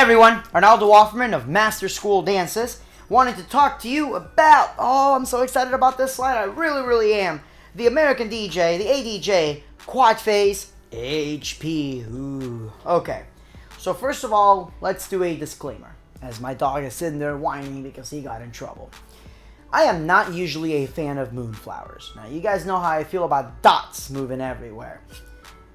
everyone, Arnaldo Offerman of Master School Dances. Wanted to talk to you about, I'm so excited about this slide, I really am. The American DJ, the ADJ QuadPhase HP. Ooh. Okay, so first of all, let's do a disclaimer, as my dog is sitting there whining because he got in trouble. I am not usually a fan of moonflowers. Now, you guys know how I feel about dots moving everywhere.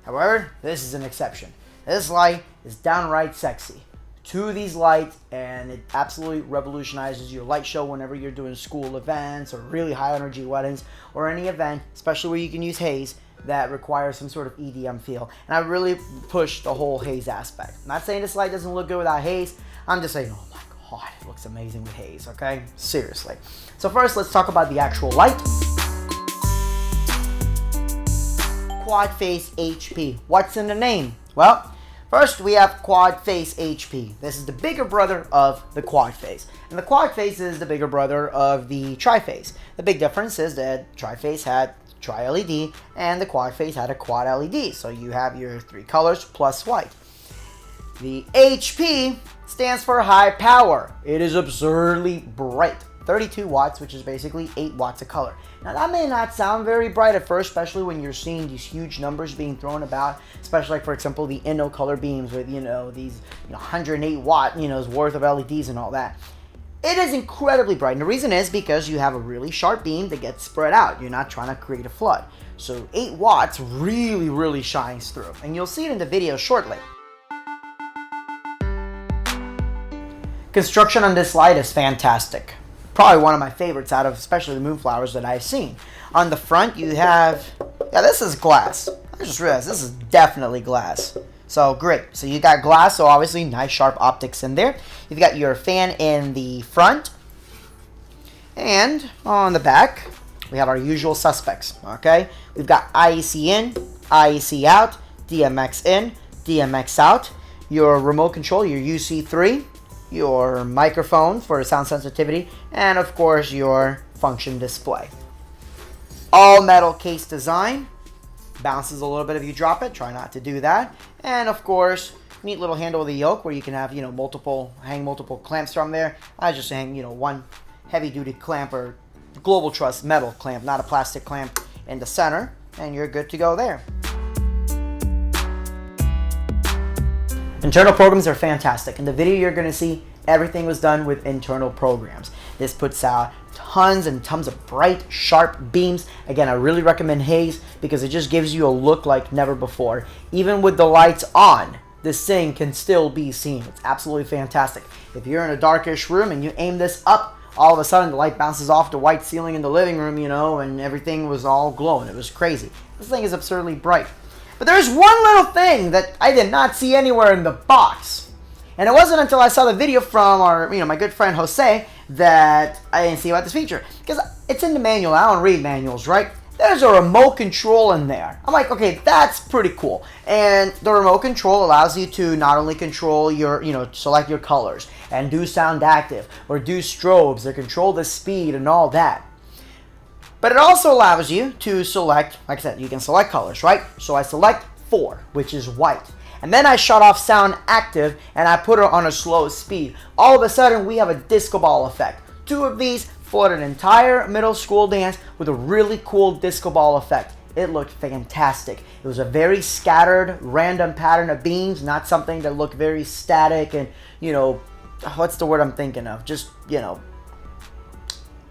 However, this is an exception. This light is downright sexy. Two of these lights, and it absolutely revolutionizes your light show whenever you're doing school events or really high energy weddings or any event, especially where you can use haze that requires some sort of EDM feel. And I really push the whole haze aspect. I'm not saying this light doesn't look good without haze. I'm just saying, oh my God, it looks amazing with haze, okay? Seriously. So first, let's talk about the actual light. QuadPhase HP. What's in the name? Well, first, we have QuadPhase HP. This is the bigger brother of the QuadPhase. And the QuadPhase is the bigger brother of the TriPhase. The big difference is that TriPhase had Tri-LED and the QuadPhase had a Quad LED. So you have your three colors plus white. The HP stands for high power. It is absurdly bright. 32 watts, which is basically 8 watts of color. Now that may not sound very bright at first, especially when you're seeing these huge numbers being thrown about, especially like, for example, the Inno color beams with, these 108 watt, worth of LEDs and all that. It is incredibly bright, and the reason is because you have a really sharp beam that gets spread out. You're not trying to create a flood. So 8 watts really shines through, and you'll see it in the video shortly. Construction on this light is fantastic. Probably one of my favorites out of especially the moonflowers that I've seen. On the front you have, this is glass. I just realized this is definitely glass. So great. So you got glass, so obviously nice sharp optics in there. You've got your fan in the front. And on the back, we have our usual suspects, okay? We've got IEC in, IEC out, DMX in, DMX out. Your remote control, your UC3. Your microphone for sound sensitivity, and of course your function display. All metal case design. Bounces a little bit if you drop it, try not to do that. And of course, neat little handle with the yoke where you can have, hang multiple clamps from there. I just hang, one heavy duty clamp or Global Truss metal clamp, not a plastic clamp, in the center, and you're good to go there. Internal programs are fantastic. In the video you're going to see everything was done with internal programs. This puts out tons and tons of bright, sharp beams. Again, I really recommend haze because it just gives you a look like never before. Even with the lights on, this thing can still be seen. It's absolutely fantastic. If you're in a darkish room and you aim this up, all of a sudden the light bounces off the white ceiling in the living room, and everything was all glowing. It was crazy. This thing is absurdly bright. But there's one little thing that I did not see anywhere in the box. And it wasn't until I saw the video from my good friend Jose that I didn't see about this feature. Because it's in the manual. I don't read manuals, right? There's a remote control in there. I'm like, okay, that's pretty cool. And the remote control allows you to not only control your, select your colors and do sound active or do strobes or control the speed and all that. But it also allows you to select, like I said, you can select colors, right? So I select 4, which is white. And then I shut off sound active and I put it on a slow speed. All of a sudden, we have a disco ball effect. 2 of these flood an entire middle school dance with a really cool disco ball effect. It looked fantastic. It was a very scattered, random pattern of beams, not something that looked very static and, what's the word I'm thinking of? Just,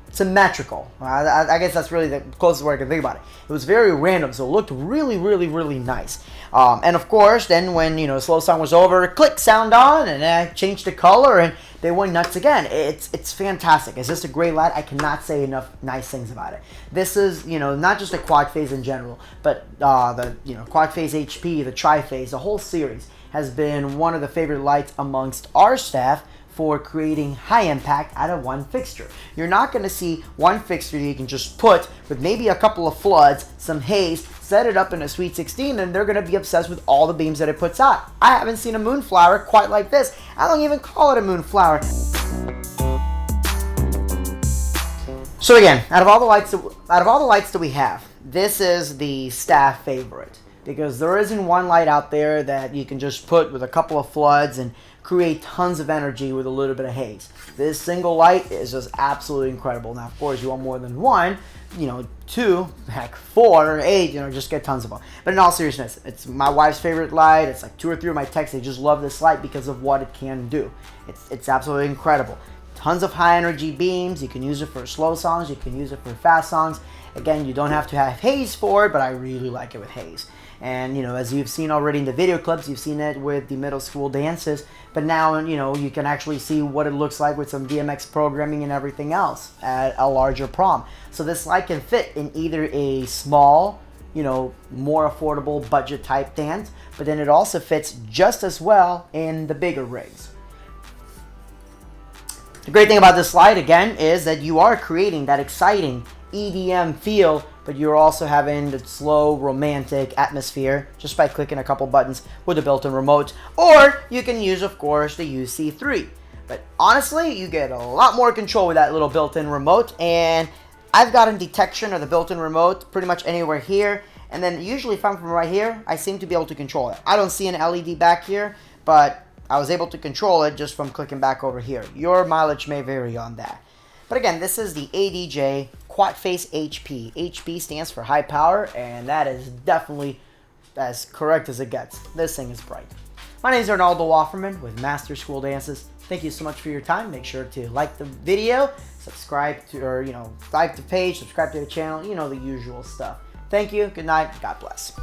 symmetrical. I guess that's really the closest word I can think about it. It was very random, so it looked really nice. And of course, then when slow sound was over, click sound on, and I changed the color, and they went nuts again. It's fantastic. It's just a great light. I cannot say enough nice things about it. This is not just a QuadPhase in general, but the QuadPhase HP, the TriPhase, the whole series has been one of the favorite lights amongst our staff for creating high impact out of one fixture. You're not going to see one fixture you can just put with maybe a couple of floods, some haze, set it up in a Sweet 16, and they're going to be obsessed with all the beams that it puts out. I haven't seen a moonflower quite like this. I don't even call it a moonflower. So again, out of all the lights that we have, this is the staff favorite. because there isn't one light out there that you can just put with a couple of floods and create tons of energy with a little bit of haze. This single light is just absolutely incredible. Now, of course, you want more than one, 2, heck, 4, 8, just get tons of them. But in all seriousness, it's my wife's favorite light. It's like 2 or 3 of my texts. They just love this light because of what it can do. It's absolutely incredible. Tons of high energy beams. You can use it for slow songs. You can use it for fast songs. Again, you don't have to have haze for it, but I really like it with haze. And, as you've seen already in the video clips, you've seen it with the middle school dances. But now, you can actually see what it looks like with some DMX programming and everything else at a larger prom. So this light can fit in either a small, more affordable budget type dance, but then it also fits just as well in the bigger rigs. The great thing about this light, again, is that you are creating that exciting EDM feel, but you're also having the slow, romantic atmosphere just by clicking a couple buttons with the built-in remote. Or you can use, of course, the UC3. But honestly, you get a lot more control with that little built-in remote. And I've gotten detection of the built-in remote pretty much anywhere here. And then usually if I'm from right here, I seem to be able to control it. I don't see an LED back here, but I was able to control it just from clicking back over here. Your mileage may vary on that. But again, this is the ADJ QuadPhase HP. HP stands for high power, and that is definitely as correct as it gets. This thing is bright. My name is Arnaldo Wofferman with Master School Dances. Thank you so much for your time. Make sure to like the video, subscribe to, or like the page, subscribe to the channel, the usual stuff. Thank you. Good night. God bless.